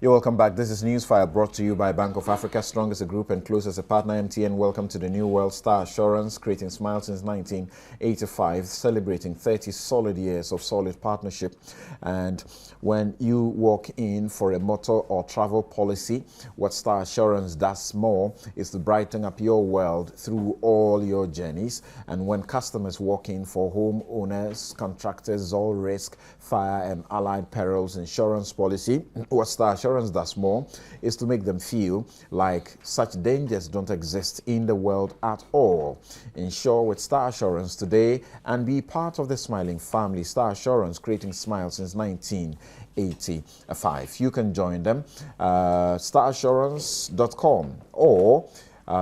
You're welcome back. This is Newsfile brought to you by Bank of Africa, strong as a group and close as a partner. MTN, welcome to the new world. Star Assurance, creating smiles since 1985, celebrating 30 solid years of solid partnership. And when you walk in for a motor or travel policy, what Star Assurance does more is to brighten up your world through all your journeys. And when customers walk in for homeowners, contractors, all risk, fire and allied perils insurance policy, what Star Assurance does more is to make them feel like such dangers don't exist in the world at all. Insure with Star Assurance today and be part of the smiling family. Star Assurance, creating smiles since 1985. You can join them, starassurance.com, or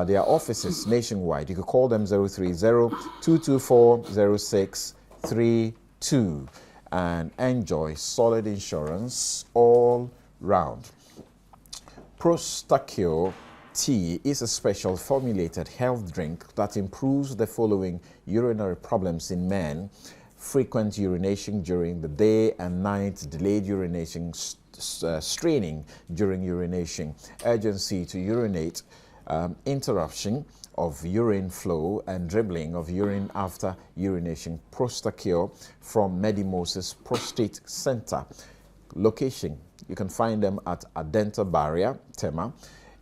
their offices nationwide. You can call them 030-224-0632 and enjoy solid insurance all round. Prostate tea is a special formulated health drink that improves the following urinary problems in men: frequent urination during the day and night, delayed urination, straining during urination, urgency to urinate, interruption of urine flow and dribbling of urine after urination. Prostate from Medimosis Prostate Center. Location: you can find them at Adenta Barrier, Tema,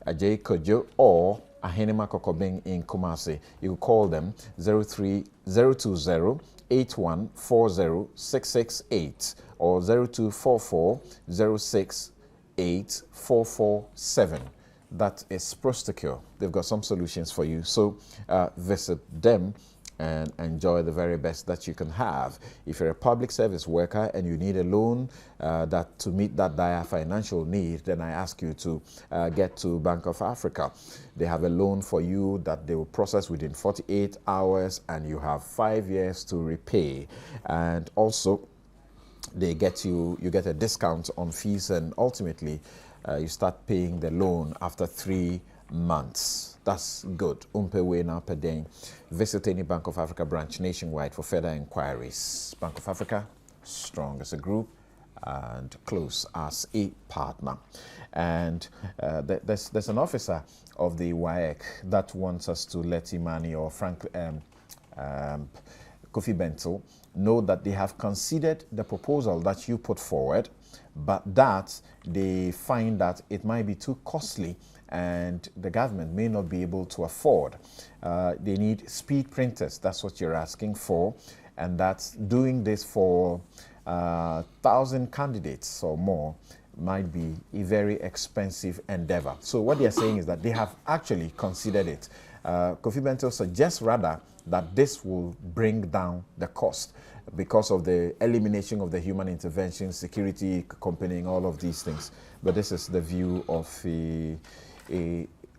Ajay Kojo, or Ahenema Kokobeng in Kumasi. You can call them 020-8140-668 or 0244-068-447. That is Prostate. They've got some solutions for you. So visit them and enjoy the very best that you can have. If you're a public service worker and you need a loan that to meet that dire financial need, then I ask you to get to Bank of Africa. They have a loan for you that they will process within 48 hours and you have 5 years to repay. And also, you get a discount on fees, and ultimately you start paying the loan after 3 months. That's good. Umpewe na pedeng. Visit any Bank of Africa branch nationwide for further inquiries. Bank of Africa, strong as a group and close as a partner. And there's an officer of the WAEC that wants us to let Imani or Frank Kofi Bento know that they have considered the proposal that you put forward, but that they find that it might be too costly and the government may not be able to afford. They need speed printers. That's what you're asking for, and that's doing this for 1,000 candidates or more might be a very expensive endeavor. So what they're saying is that they have actually considered it. Kofi Bento suggests rather that this will bring down the cost because of the elimination of the human intervention, security accompanying all of these things. But this is the view of an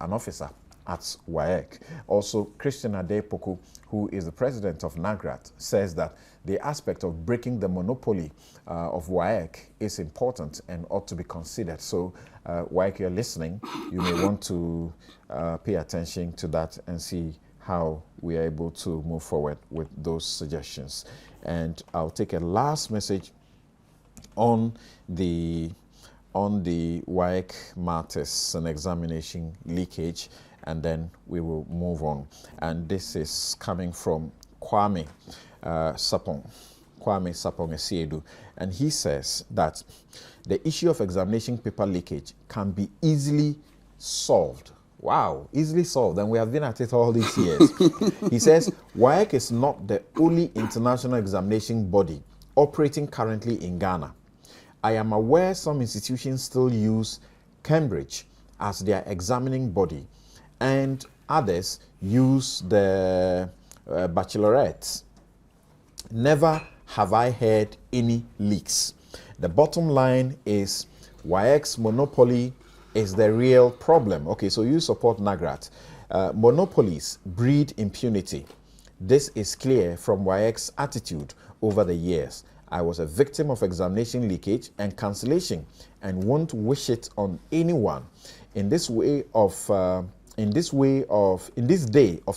officer at WAEC. Also, Christian Adepoku, who is the president of NAGRAT, says that the aspect of breaking the monopoly of WAEC is important and ought to be considered. So, WAEC, you're listening, you may want to pay attention to that and see how we are able to move forward with those suggestions. And I'll take a last message on the WAEC matters and examination leakage, and then we will move on. And this is coming from Kwame Sapong Esiedu, and he says that the issue of examination paper leakage can be easily solved. Wow, easily solved, and we have been at it all these years. He says, WAEC is not the only international examination body operating currently in Ghana. I am aware some institutions still use Cambridge as their examining body, and others use the baccalaureate. Never have I heard any leaks. The bottom line is WAEC's monopoly is the real problem. Okay, so you support NAGRAT. Monopolies breed impunity. This is clear from WAEC's attitude over the years. I was a victim of examination leakage and cancellation and won't wish it on anyone. In this day of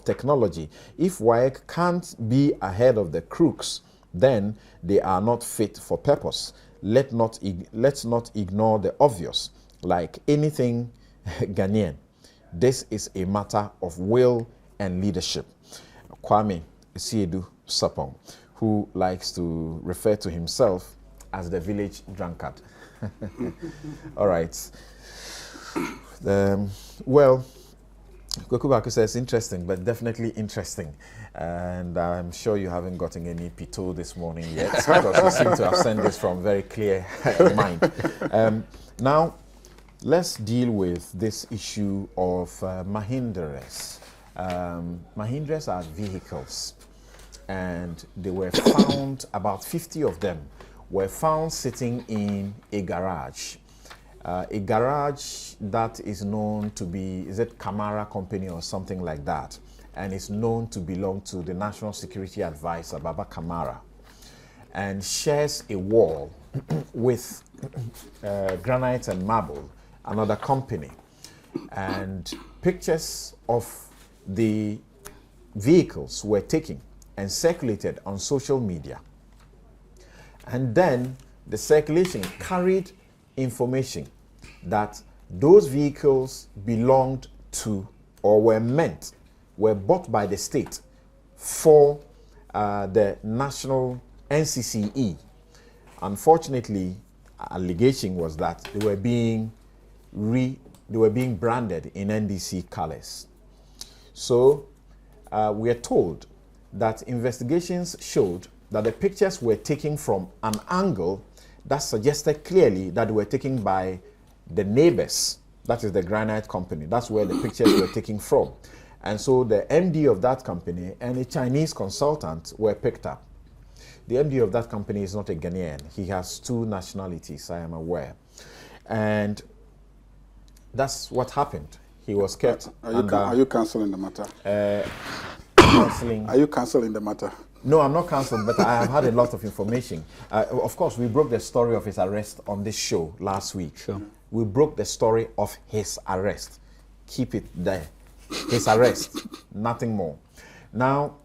technology, if WAEC can't be ahead of the crooks, then they are not fit for purpose. Let's not ignore the obvious. like anything Ghanaian, this is a matter of will and leadership. Kwame Siedu Sapong, who likes to refer to himself as the village drunkard. All right. Well, Kwekubaku says interesting, but definitely interesting. And I'm sure you haven't gotten any pito this morning yet, because you seem to have sent this from very clear mind. Now, let's deal with this issue of Mahindras. Mahindras are vehicles, and they were found, about 50 of them were found sitting in a garage. A garage that is known to be, is it Camara Company or something like that, and is known to belong to the National Security Advisor, Baba Camara, and shares a wall with Granite and Marble, another company. And pictures of the vehicles were taken and circulated on social media. And then the circulation carried information that those vehicles belonged to, or were bought by the state for the national NCCE. Unfortunately, allegation was that they were being branded in NDC colors. So we are told that investigations showed that the pictures were taken from an angle that suggested clearly that they were taken by the neighbors. That is the Granite Company. That's where the pictures were taken from. And so the MD of that company and a Chinese consultant were picked up. The MD of that company is not a Ghanaian. He has 2 nationalities, I am aware. And that's what happened. He was kept. Are you cancelling the matter? Cancelling. Are you cancelling the matter? No, I'm not cancelled, but I have had a lot of information. Of course, we broke the story of his arrest on this show last week. Sure. We broke the story of his arrest. Keep it there. His arrest, nothing more. Now,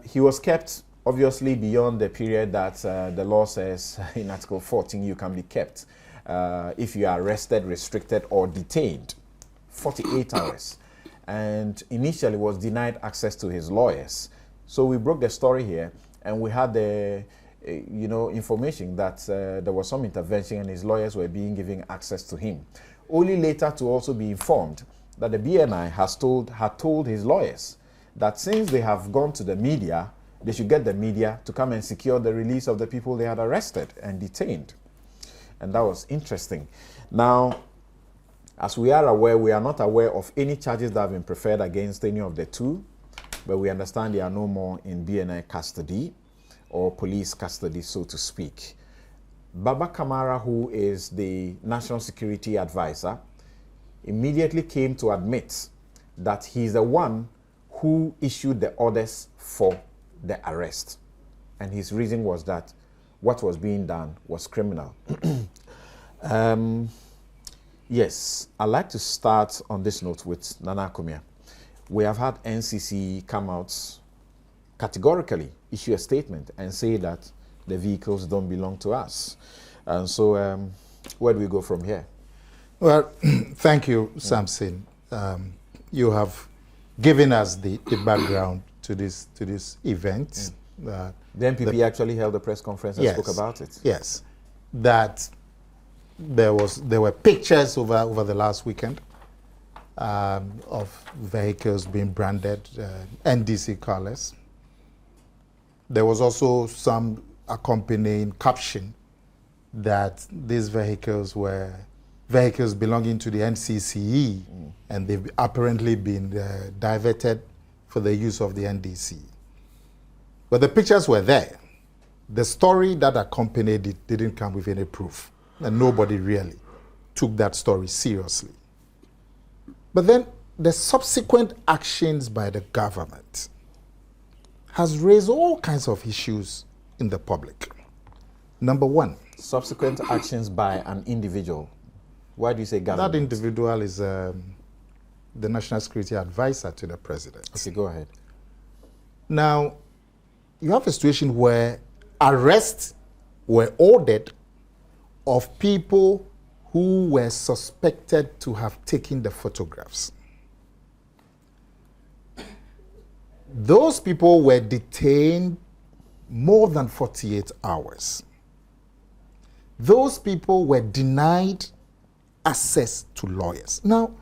he was kept, obviously, beyond the period that the law says in Article 14 you can be kept if you are arrested, restricted, or detained. 48 hours. And initially was denied access to his lawyers. So we broke the story here, and we had the information that there was some intervention and his lawyers were being given access to him. Only later to also be informed that the BNI had told his lawyers that since they have gone to the media, they should get the media to come and secure the release of the people they had arrested and detained. And that was interesting. Now, as we are aware, we are not aware of any charges that have been preferred against any of the 2, but we understand they are no more in BNI custody or police custody, so to speak. Baba Kamara, who is the National Security Advisor, immediately came to admit that he's the one who issued the orders for the arrest. And his reason was that what was being done was criminal. Yes, I'd like to start on this note with Nana Kumia. We have had NCCE come out categorically, issue a statement and say that the vehicles don't belong to us. And so where do we go from here? Well, thank you, Samson. You have given us the background to this event. The NPP actually held a press conference and spoke about it. Yes, that there were pictures over the last weekend of vehicles being branded NDC colors. There was also some accompanying caption that these vehicles were vehicles belonging to the NCCE, and they've apparently been diverted for the use of the NDC. But the pictures were there. The story that accompanied it didn't come with any proof, and nobody really took that story seriously. But then the subsequent actions by the government has raised all kinds of issues in the public. Number one. Subsequent actions by an individual. Why do you say government? That individual is the National Security Advisor to the President. Okay, go ahead. Now, you have a situation where arrests were ordered of people who were suspected to have taken the photographs. Those people were detained more than 48 hours. Those people were denied access to lawyers. Now,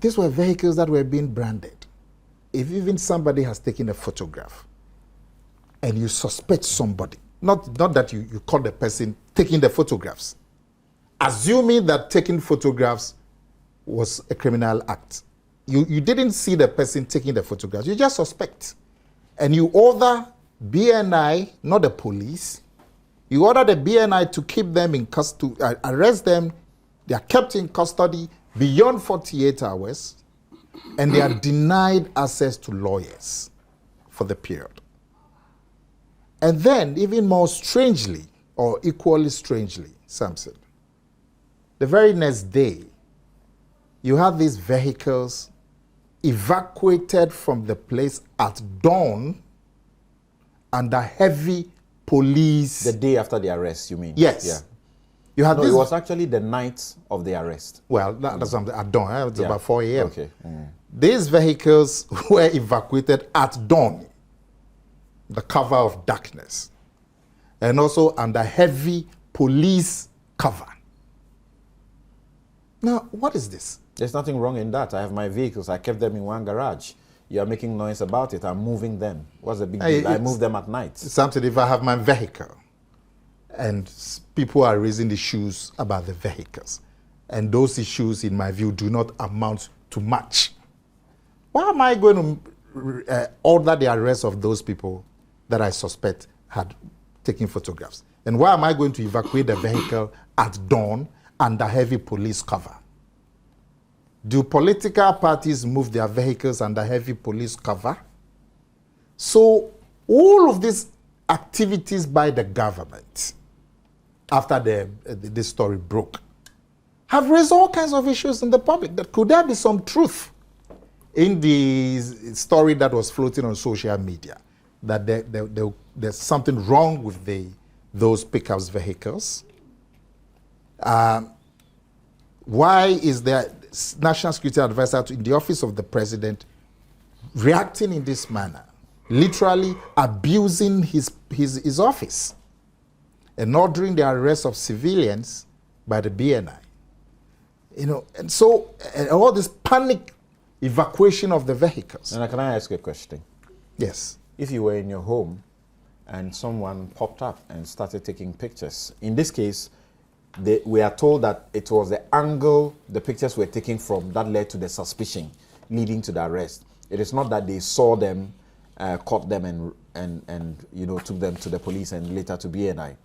these were vehicles that were being branded. If even somebody has taken a photograph and you suspect somebody, not that you call the person taking the photographs, assuming that taking photographs was a criminal act. You didn't see the person taking the photographs, you just suspect. And you order BNI, not the police, you order the BNI to keep them in custody, arrest them, they are kept in custody beyond 48 hours, and they are denied access to lawyers for the period. And then, even more strangely, or equally strangely, Samson, the very next day, you have these vehicles evacuated from the place at dawn under heavy police. The day after the arrest, you mean? Yes. Yeah. You had It was actually the night of the arrest. Well, that's something at dawn. It's about 4 a.m. Okay. These vehicles were evacuated at dawn, the cover of darkness, and also under heavy police cover. Now, what is this? There's nothing wrong in that. I have my vehicles. I kept them in one garage. You are making noise about it. I'm moving them. What's the big deal? I move them at night. Something, if I have my vehicle and people are raising issues about the vehicles, and those issues, in my view, do not amount to much, why am I going to order the arrest of those people that I suspect had taken photographs? And why am I going to evacuate the vehicle at dawn under heavy police cover? Do political parties move their vehicles under heavy police cover? So all of these activities by the government, after this story broke, have raised all kinds of issues in the public. That could there be some truth in the story that was floating on social media, that there's something wrong with those pickups vehicles? Why is the National Security Advisor in the office of the president reacting in this manner, literally abusing his office and ordering the arrest of civilians by the BNI? And so all this panic evacuation of the vehicles. And can I ask you a question? Yes. If you were in your home and someone popped up and started taking pictures, in this case, we are told that it was the angle the pictures were taken from that led to the suspicion leading to the arrest. It is not that they saw them, caught them, and took them to the police and later to BNI.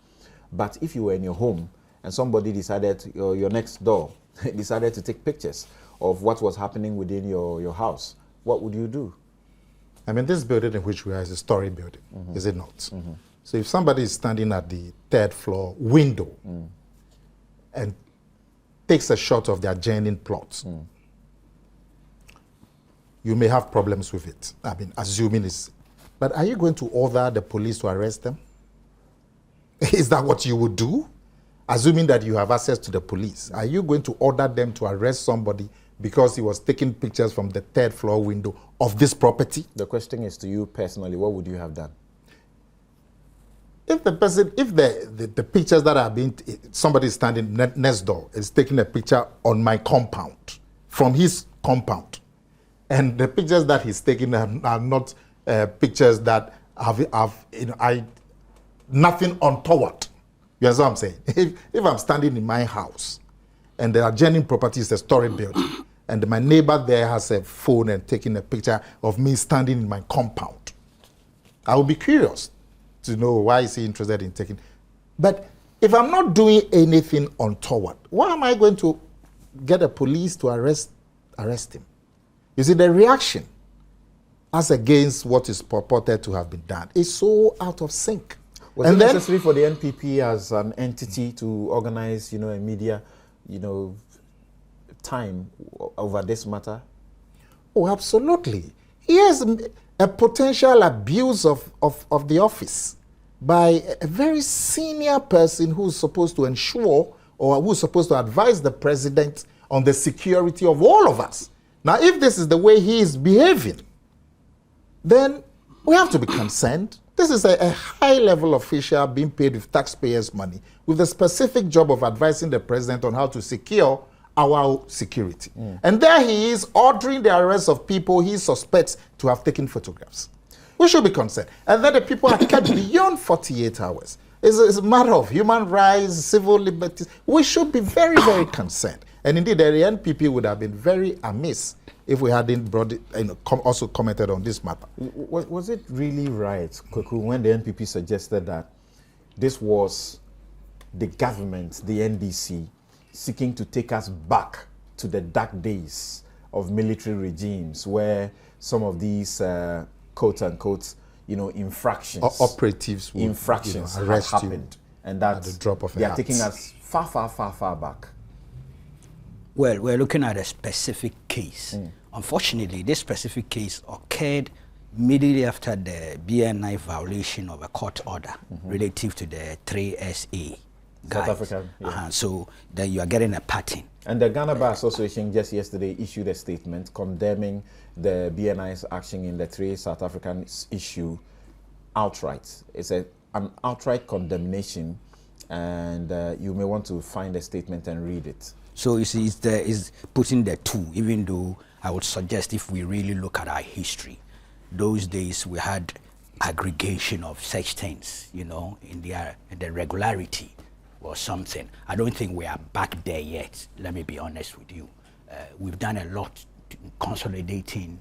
But if you were in your home and somebody decided, your next door decided to take pictures of what was happening within your house, what would you do? I mean, this building in which we are is a story building, is it not? So if somebody is standing at the third floor window and takes a shot of the adjoining plot, you may have problems with it. I mean, assuming it's... But are you going to order the police to arrest them? Is that what you would do? Assuming that you have access to the police, are you going to order them to arrest somebody because he was taking pictures from the third floor window of this property? The question is to you personally, what would you have done? If the pictures that are being, somebody standing next door is taking a picture on my compound, from his compound, and the pictures that he's taking are not pictures that have nothing untoward. You understand what I'm saying? If I'm standing in my house and the adjoining property is a story building, and my neighbor there has a phone and taking a picture of me standing in my compound, I will be curious to know why is he interested in taking. But if I'm not doing anything untoward, why am I going to get the police to arrest him? You see, the reaction as against what is purported to have been done is so out of sync. Was it necessary for the NPP as an entity to organize, a media, time over this matter? Oh, absolutely. Here's a potential abuse of the office. by a very senior person who's supposed to ensure or who's supposed to advise the president on the security of all of us. Now, if this is the way he is behaving, then we have to be concerned. This is a high-level official being paid with taxpayers' money with the specific job of advising the president on how to secure our security. And there he is ordering the arrest of people he suspects to have taken photographs. We should be concerned. And then the people are kept beyond 48 hours. It's a matter of human rights, civil liberties. We should be very, very concerned. And indeed, the NPP would have been very amiss if we hadn't brought it, also commented on this matter. Was it really right, Kweku, when the NPP suggested that this was the government, the NDC, seeking to take us back to the dark days of military regimes where some of these quote-unquote, infractions, operatives would, infractions arrest have happened, and that at the drop of they a are hat. taking us far, far, far, far back? Well, we're looking at a specific case. Unfortunately, this specific case occurred immediately after the BNI violation of a court order relative to the 3SA guys. South Africa, yeah. So then you are getting a pattern. And the Ghana Bar Association just yesterday issued a statement condemning the BNI's action in the 3 South African issue outright. It's an outright condemnation, and you may want to find a statement and read it. So you see, it's putting the two, even though I would suggest if we really look at our history, those days we had aggregation of such things, in the regularity or something. I don't think we are back there yet, let me be honest with you. We've done a lot to consolidating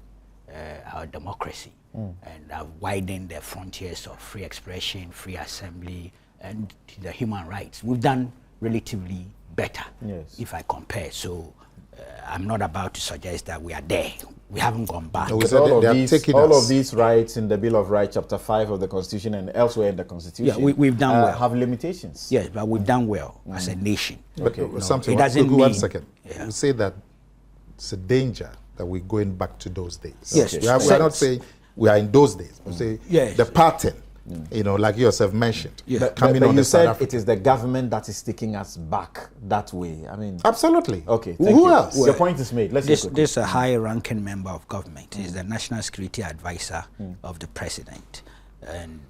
our democracy and widening the frontiers of free expression, free assembly, and the human rights. We've done relatively better, yes, if I compare. So I'm not about to suggest that we are there. We haven't gone back. No, All of these rights in the Bill of Rights, Chapter 5 of the Constitution and elsewhere in the Constitution, we've done well. Have limitations. Yes, but we've done well as a nation. But something, it doesn't mean, one second. Yeah. You say that it's a danger that we're going back to those days. Yes. We are not saying we are in those days. We say yes, the pattern, like you yourself mentioned. Yeah. But you said it is the government that is taking us back that way. I mean, absolutely. Okay. Who else? Your point is made. Let's this is a high-ranking member of government. He's the national security advisor of the president, and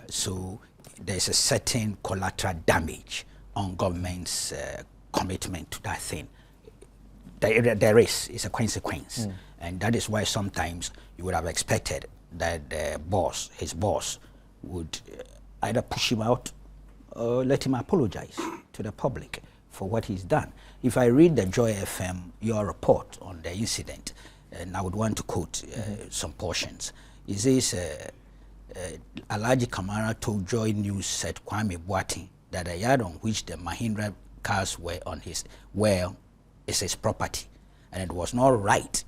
so there's a certain collateral damage on government's commitment to that thing. There is a consequence, and that is why sometimes you would have expected that the boss, his boss, would either push him out or let him apologize to the public for what he's done. If I read the Joy FM, your report on the incident, and I would want to quote some portions. It says, Alhaji Kamara told Joy News, said Kwame Boateng, that the yard on which the Mahindra cars were on his is his property, and it was not right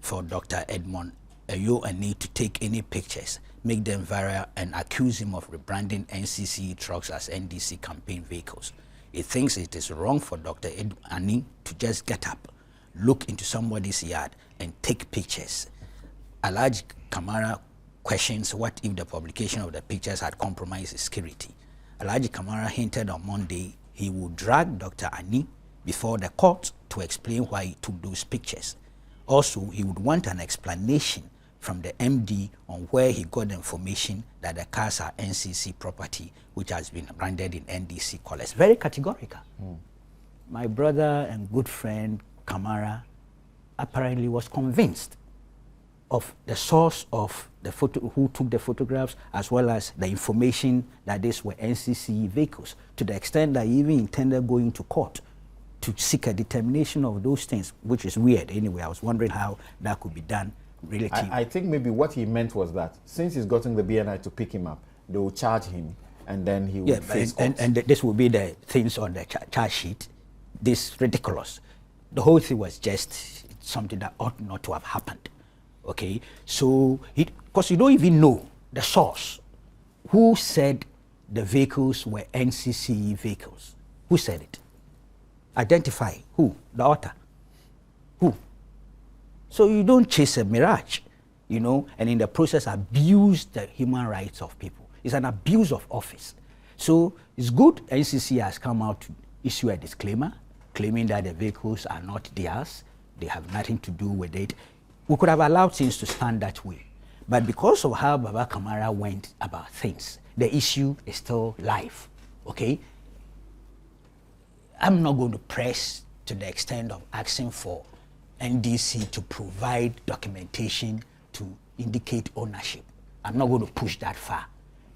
for Dr. Edmond Ayo to take any pictures, make them viral, and accuse him of rebranding NCCE trucks as NDC campaign vehicles. He thinks it is wrong for Dr. Ani to just get up, look into somebody's yard, and take pictures. Alhaji Kamara questions what if the publication of the pictures had compromised his security. Alhaji Kamara hinted on Monday he would drag Dr. Ani before the court to explain why he took those pictures. Also, he would want an explanation from the MD on where he got the information that the cars are NCC property, which has been branded in NDC colors. Very categorical. My brother and good friend Kamara apparently was convinced of the source of the photo, who took the photographs, as well as the information that these were NCCE vehicles, to the extent that he even intended going to court to seek a determination of those things, which is weird anyway. I was wondering how that could be done. I think maybe what he meant was that since he's gotten the BNI to pick him up, they will charge him, and then he will face court. And this will be the things on the charge sheet. This ridiculous. The whole thing was just something that ought not to have happened. Okay, so because you don't even know the source. Who said the vehicles were NCCE vehicles? Who said it? Identify who? The author. Who? So you don't chase a mirage, and in the process abuse the human rights of people. It's an abuse of office. So it's good NCCE has come out to issue a disclaimer claiming that the vehicles are not theirs. They have nothing to do with it. We could have allowed things to stand that way. But because of how Baba Kamara went about things, the issue is still live, okay? I'm not going to press to the extent of asking for NDC to provide documentation to indicate ownership. I'm not going to push that far.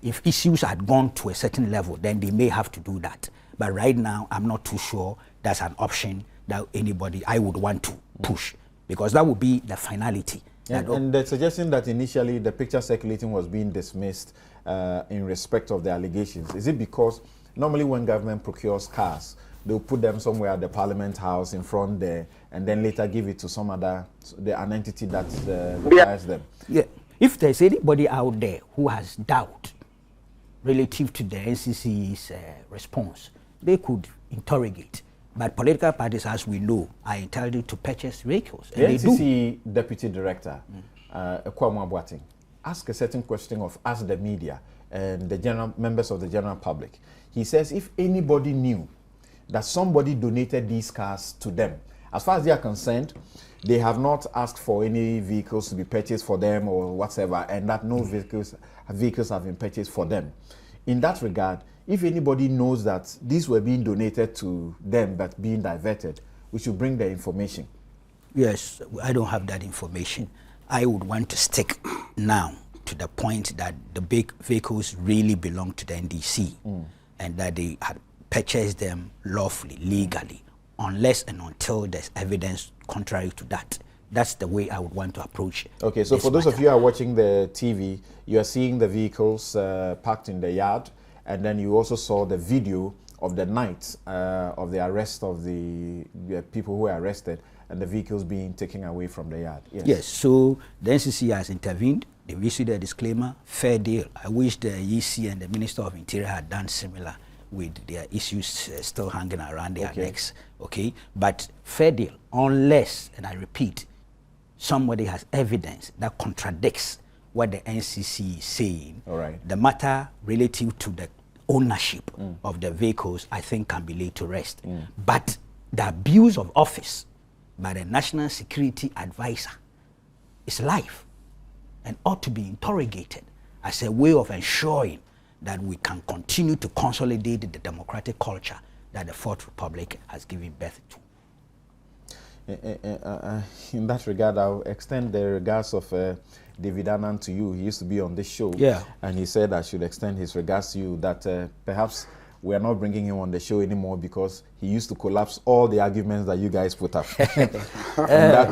If issues had gone to a certain level, then they may have to do that. But right now, I'm not too sure that's an option that anybody I would want to push, because that would be the finality. And the suggestion that initially the picture circulating was being dismissed in respect of the allegations, is it because normally when government procures cars, they'll put them somewhere at the Parliament House in front there, and then later give it to some other, an entity that requires them? Yeah. If there's anybody out there who has doubt relative to the NCCE's response, they could interrogate. But political parties, as we know, are entitled to purchase vehicles. The NCCE Deputy Director, Kwame Boateng, asked a certain question of us, the media, and the general members of the general public. He says if anybody knew that somebody donated these cars to them, as far as they are concerned, they have not asked for any vehicles to be purchased for them or whatsoever, and that no vehicles have been purchased for them. In that regard, if anybody knows that these were being donated to them but being diverted, we should bring the information. Yes, I don't have that information. I would want to stick now to the point that the big vehicles really belong to the NDC and that they had purchased them lawfully, legally, unless and until there's evidence contrary to that. That's the way I would want to approach it. Okay, so for those of you who are watching the TV, you are seeing the vehicles parked in the yard, and then you also saw the video of the night of the arrest of the people who were arrested and the vehicles being taken away from the yard. Yes, so the NCCE has intervened. They've issued a disclaimer, fair deal. I wish the EC and the Minister of Interior had done similar with their issues still hanging around their necks, okay? But fair deal, unless, and I repeat, somebody has evidence that contradicts what the NCCE is saying, the matter relative to the ownership of the vehicles, I think, can be laid to rest. But the abuse of office by the National Security Advisor is live and ought to be interrogated as a way of ensuring that we can continue to consolidate the democratic culture that the Fourth Republic has given birth to. In that regard, I'll extend the regards of David Annan to you. He used to be on this show, and he said I should extend his regards to you, that perhaps we are not bringing him on the show anymore because he used to collapse all the arguments that you guys put up.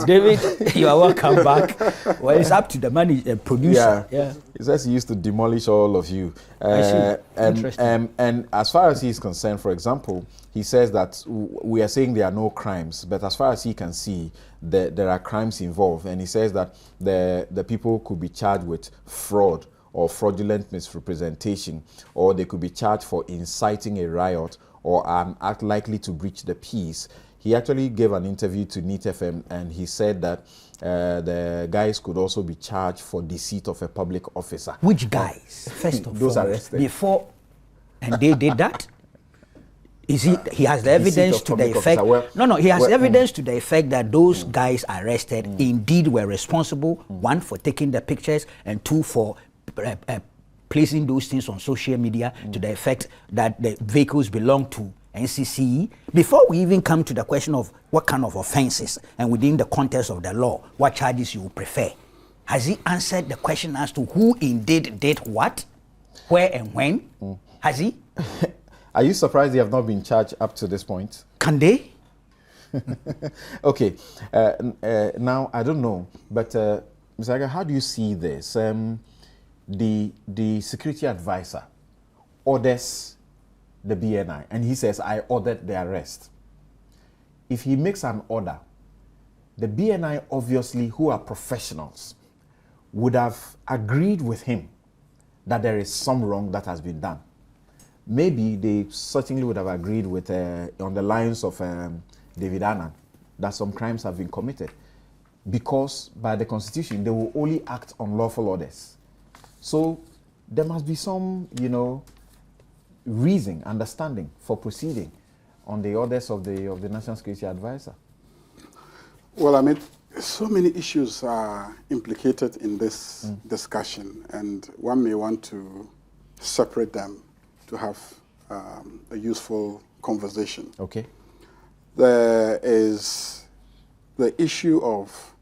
David, you are welcome back. Well, it's up to the producer. He says he used to demolish all of you. And as far as he's concerned, for example, he says that we are saying there are no crimes, but as far as he can see, there are crimes involved. And he says that the people could be charged with fraud or fraudulent misrepresentation, or they could be charged for inciting a riot or an act likely to breach the peace. He actually gave an interview to NEET FM, and he said that the guys could also be charged for deceit of a public officer. Which guys? First of all, those arrested. Before, and they did that? Is he has the evidence to the effect? He has evidence to the effect that those guys arrested indeed were responsible, one, for taking the pictures, and two, for placing those things on social media to the effect that the vehicles belong to NCCE. Before we even come to the question of what kind of offenses and within the context of the law, what charges you would prefer, has he answered the question as to who indeed did what, where and when? Has he? Are you surprised they have not been charged up to this point? Can they? Okay. Now, I don't know, but Mr. Saga, how do you see this? The security advisor orders the BNI, and he says, I ordered the arrest. If he makes an order, the BNI, obviously, who are professionals, would have agreed with him that there is some wrong that has been done. Maybe they certainly would have agreed with, on the lines of David Annan, that some crimes have been committed, because by the Constitution, they will only act on lawful orders. So there must be some, reason, understanding for proceeding on the orders of the National Security Advisor. Well, I mean, so many issues are implicated in this discussion, and one may want to separate them to have a useful conversation. Okay. There is the issue of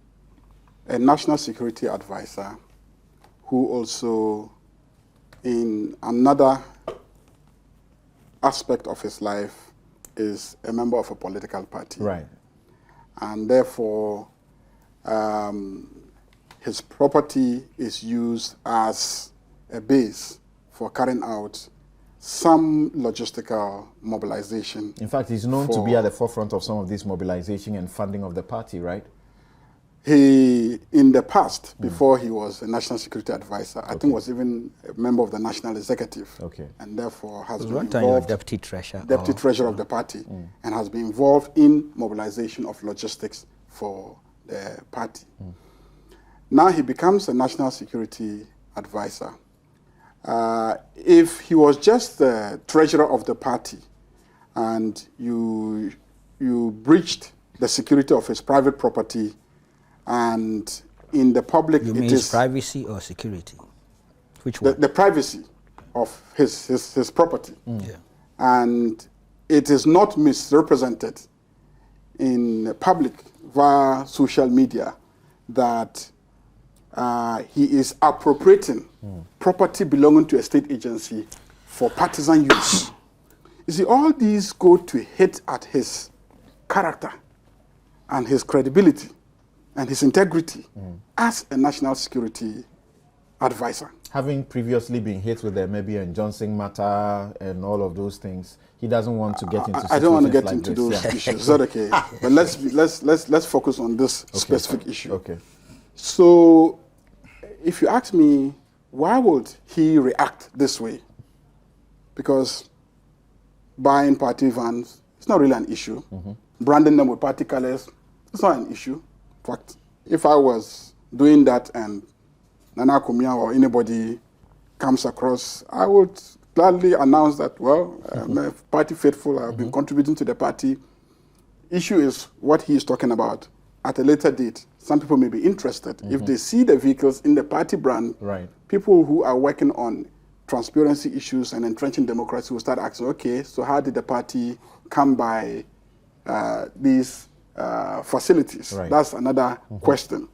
a national security advisor who also, in another aspect of his life, is a member of a political party. Right. And therefore, his property is used as a base for carrying out some logistical mobilization. In fact, he's known to be at the forefront of some of this mobilization and funding of the party, right? He, in the past, before he was a national security advisor, I think was even a member of the national executive. Okay. And therefore has been One time involved, deputy treasurer. deputy treasurer of the party, and has been involved in mobilization of logistics for the party. Now he becomes a national security advisor. If he was just the treasurer of the party and you breached the security of his private property, and in the public You it mean is privacy or security? Which one? the privacy of his property. Yeah. And it is not misrepresented in the public via social media that he is appropriating property belonging to a state agency for partisan use. You see, all these go to hit at his character and his credibility and his integrity as a national security advisor. Having previously been hit with the maybe and Johnson matter and all of those things, he doesn't want to get into. I don't want to get like into this. those issues. Is that okay? But let's focus on this specific issue. Okay. So, if you ask me, why would he react this way? Because buying party vans, it's not really an issue. Branding them with party colors, it's not an issue. In fact, if I was doing that and Nana Kumia or anybody comes across, I would gladly announce that, well, I'm a party faithful, I've been contributing to the party. Issue is what he is talking about. At a later date, some people may be interested. If they see the vehicles in the party brand, Right. people who are working on transparency issues and entrenching democracy will start asking, okay, so how did the party come by these facilities? Right. That's another question.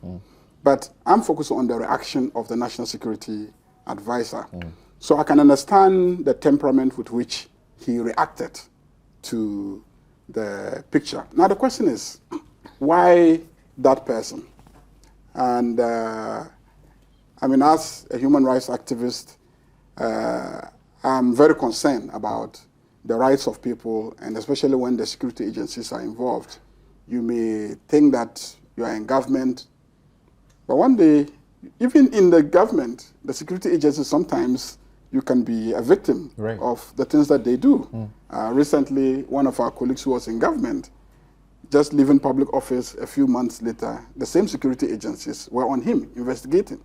But I'm focused on the reaction of the National Security Advisor. So I can understand the temperament with which he reacted to the picture. Now the question is, why that person? And I mean, as a human rights activist, I'm very concerned about the rights of people, and especially when the security agencies are involved. You may think that you are in government, but one day, even in the government, the security agencies, sometimes you can be a victim Right. of the things that they do. Recently, one of our colleagues who was in government, just leaving public office a few months later, the same security agencies were on him investigating.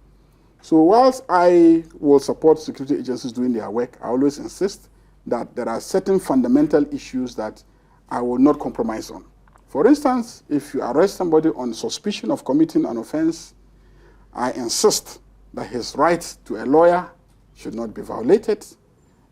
So whilst I will support security agencies doing their work, I always insist that there are certain fundamental issues that I will not compromise on. For instance, if you arrest somebody on suspicion of committing an offense, I insist that his right to a lawyer should not be violated,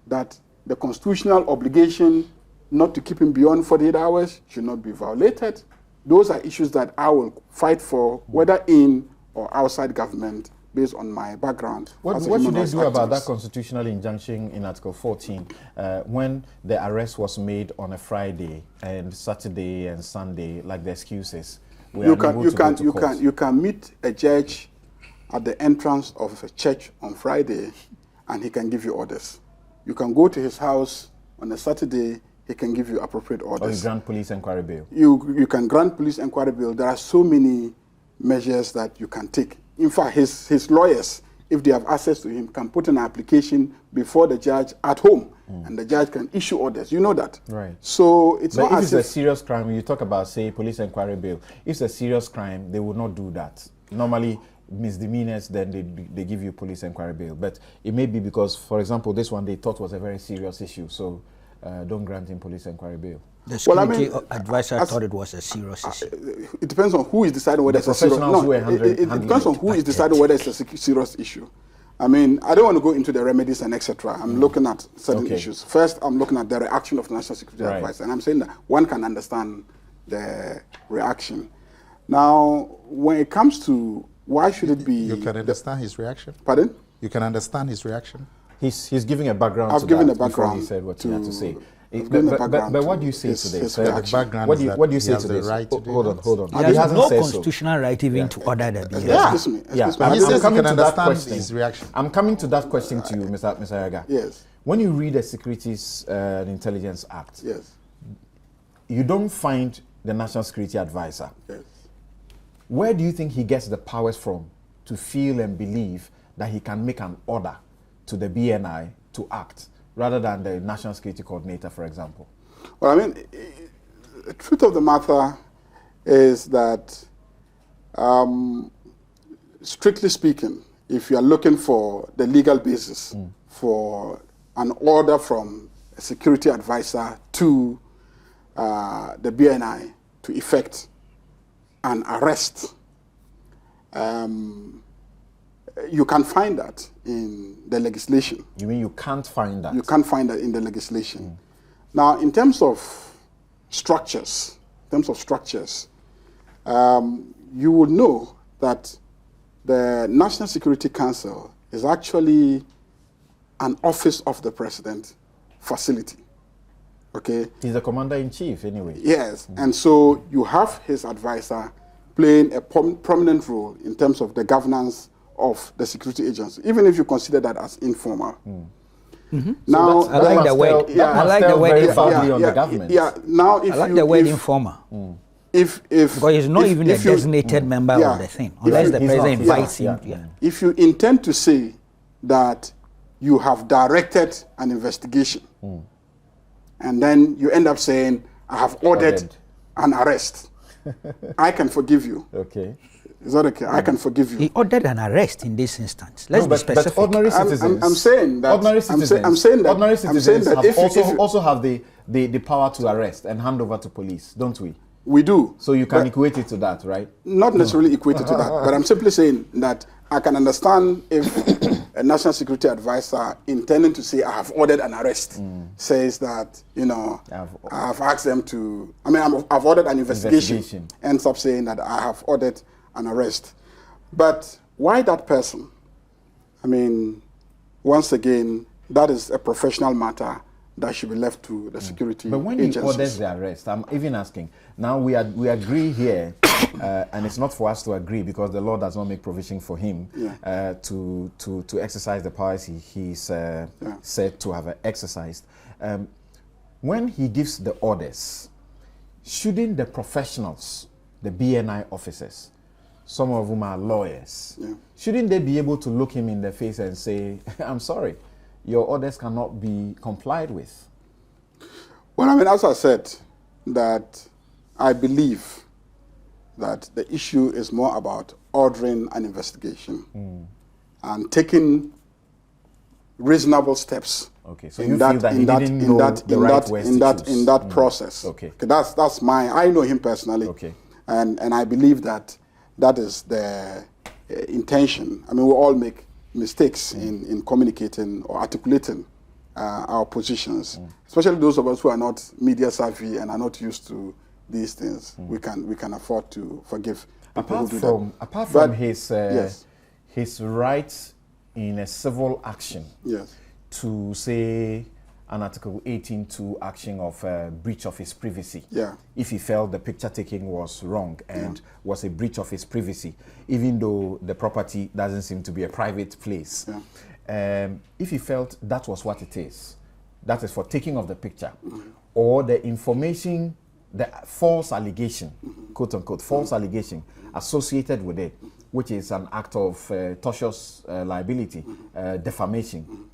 that the constitutional obligation not to keep him beyond 48 hours should not be violated. Those are issues that I will fight for, whether in or outside government, based on my background. What should they do about that constitutional injunction in Article 14 when the arrest was made on a Friday and Saturday and Sunday, like the excuses? You can meet a judge at the entrance of a church on Friday, and he can give you orders. You can go to his house on a Saturday, he can give you appropriate orders. Or you grant police inquiry bail. You can grant police inquiry bail. There are so many measures that you can take. In fact, his lawyers, if they have access to him, can put an application before the judge at home, and the judge can issue orders. You know that. Right. So it's But not if as it's a serious crime, you talk about, say, police inquiry bail. If it's a serious crime, they will not do that. Normally, misdemeanors, then they give you police inquiry bail. But it may be because, for example, this one they thought was a very serious issue, so don't grant him police inquiry bail. The security advisor thought it was a serious issue. It depends on who is deciding whether it's a serious issue. No, it depends on who is deciding whether it's a serious issue. I mean, I don't want to go into the remedies and etc. I'm looking at certain issues. First, I'm looking at the reaction of the National Security Advisor, and I'm saying that one can understand the reaction. Now, when it comes to why should it be... You can understand his reaction? Pardon? You can understand his reaction? He's giving a background to that. I've given a background. He said what he had to say. But what do you say today? What do you say today? Right to hold on. He has no constitutional right even to order the BNI. Excuse me. I'm coming to that question. His reaction. I'm coming to that question to you, Mr. Yaga. Yes. When you read the Securities and Intelligence Act, yes, you don't find the National Security Advisor. Yes. Where do you think he gets the powers from to feel and believe that he can make an order to the BNI to act, rather than the National Security Coordinator, for example? Well, I mean, the truth of the matter is that, strictly speaking, if you are looking for the legal basis for an order from a security advisor to the BNI to effect an arrest, you can find that in the legislation. You mean you can't find that? You can't find that in the legislation. Now, in terms of structures, you would know that the National Security Council is actually an office of the president facility. Okay? He's the commander-in-chief anyway. Yes, and so you have his advisor playing a prominent role in terms of the governance of the security agency, even if you consider that as informal. Now, I like the word. I like the word informal. On the government. Now, if I like the word informal. Because he's not even a designated member of the thing, unless the president invites him. If you intend to say that you have directed an investigation, and then you end up saying, I have ordered an arrest, I can forgive you. Okay. Is that okay? I can forgive you. He ordered an arrest in this instance. Let's be specific. But ordinary citizens, I'm saying that. Ordinary citizens if also have the power to arrest and hand over to police, don't we? We do. So you can equate it to that, right? Not necessarily equate it to that, but I'm simply saying that I can understand if a national security advisor intending to say, I have ordered an arrest, says that, you know, I have asked them to, I've ordered an investigation, ends up saying that I have ordered an arrest. But why that person? I mean, once again, that is a professional matter that should be left to the security agencies. But when he orders the arrest, I'm even asking, now we agree here, and it's not for us to agree because the law does not make provision for him to exercise the powers he's said to have exercised. When he gives the orders, shouldn't the professionals, the BNI officers, some of whom are lawyers, shouldn't they be able to look him in the face and say, I'm sorry, your orders cannot be complied with? Well, I mean, as I said, that I believe that the issue is more about ordering an investigation and taking reasonable steps. Okay, so you feel that he didn't know the right ways to choose. In that process. Okay. That's I know him personally. Okay. And I believe that that is the intention. I mean, we all make mistakes in communicating or articulating our positions, especially those of us who are not media savvy and are not used to these things. We can afford to forgive people who do that. Apart from his rights in a civil action, to say an Article 18.2 action of breach of his privacy. If he felt the picture taking was wrong and was a breach of his privacy, even though the property doesn't seem to be a private place. If he felt that was what it is, that is for taking of the picture, or the information, the false allegation, quote unquote, false allegation associated with it, which is an act of tortious liability, defamation.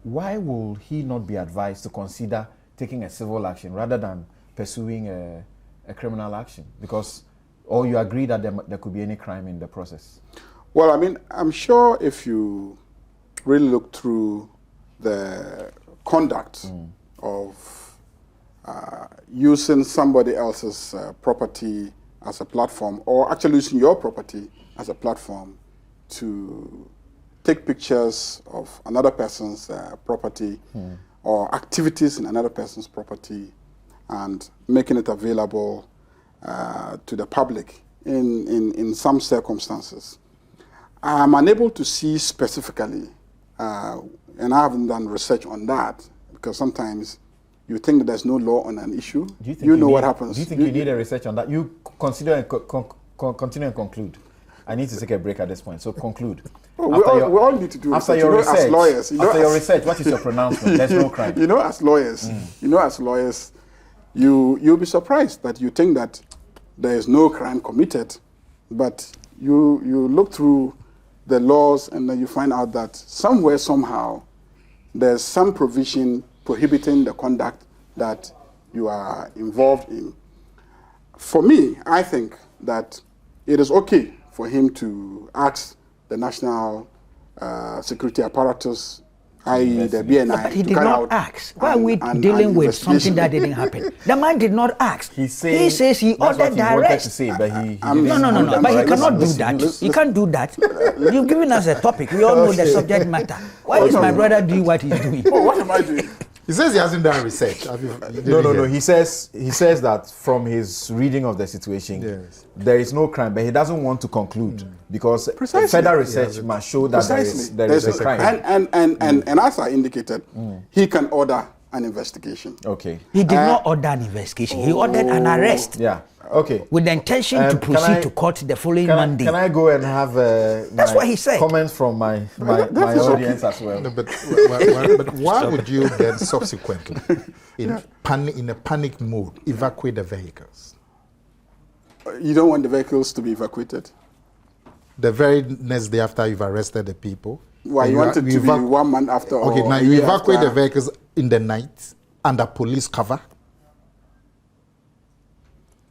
Why will he not be advised to consider taking a civil action rather than pursuing a criminal action? Because Or you agree that there could be any crime in the process? Well, I mean, I'm sure if you really look through the conduct of using somebody else's property as a platform, or actually using your property as a platform to take pictures of another person's property or activities in another person's property and making it available to the public in some circumstances. I'm unable to see specifically, and I haven't done research on that, because sometimes you think that there's no law on an issue. Do you think you know need, what happens. Do you think you need a research on that? You consider and continue and conclude. I need to take a break at this point, so conclude. Oh, we all need to do after research. Your research, as lawyers. After your research, what is your pronouncement? There's no crime. As lawyers, you'll be surprised that you think that there is no crime committed, but you look through the laws and then you find out that somewhere, somehow, there's some provision prohibiting the conduct that you are involved in. For me, I think that it is okay for him to ask the national security apparatus, i.e. the BNI, but he did not ask. Why are we dealing with something that didn't happen? The man did not ask. He says he ordered the arrest. To say, but he no. But he cannot do that. He can't do that. You've given us a topic. We all know the subject matter. Why is my brother doing what he's doing? Oh, what am I doing? He says he hasn't done research. No. He says that from his reading of the situation, there is no crime, but he doesn't want to conclude because further research must show that there is a crime. And as I indicated, he can order an investigation. Okay. He did not order an investigation. He ordered an arrest. Yeah. Okay. With the intention to proceed to court the following Monday. Can I go and have that's what he said. Comments from my audience as well? No, but why would you then subsequently, in a panic mode, evacuate the vehicles? You don't want the vehicles to be evacuated? The very next day after you've arrested the people? Why, you want it to be 1 month after? Okay, now you evacuate the vehicles in the night under police cover?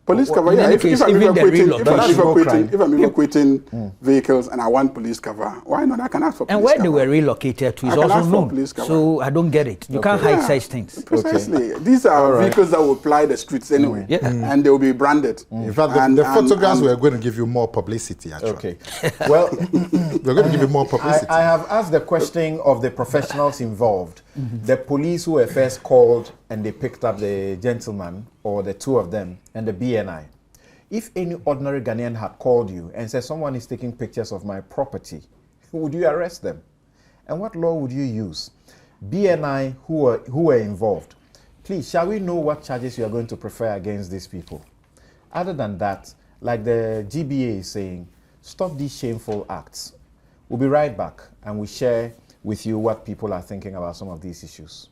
Police cover, yeah. If I'm evacuating vehicles and I want police cover, why not? I can ask for police cover. And where they were relocated to is also known. So I don't get it. You can't hide such things. Precisely. Okay. These are vehicles that will ply the streets anyway. And they will be branded. In fact, the photographs were going to give you more publicity, actually. Okay. Well, we're going to give you more publicity. I have asked the question of the professionals involved. The police who were first called and they picked up the gentleman, or the two of them, and the BNI. If any ordinary Ghanaian had called you and said someone is taking pictures of my property, would you arrest them? And what law would you use? BNI who were involved, please, shall we know what charges you are going to prefer against these people? Other than that, like the GBA is saying, stop these shameful acts. We'll be right back and we'll share with you what people are thinking about some of these issues.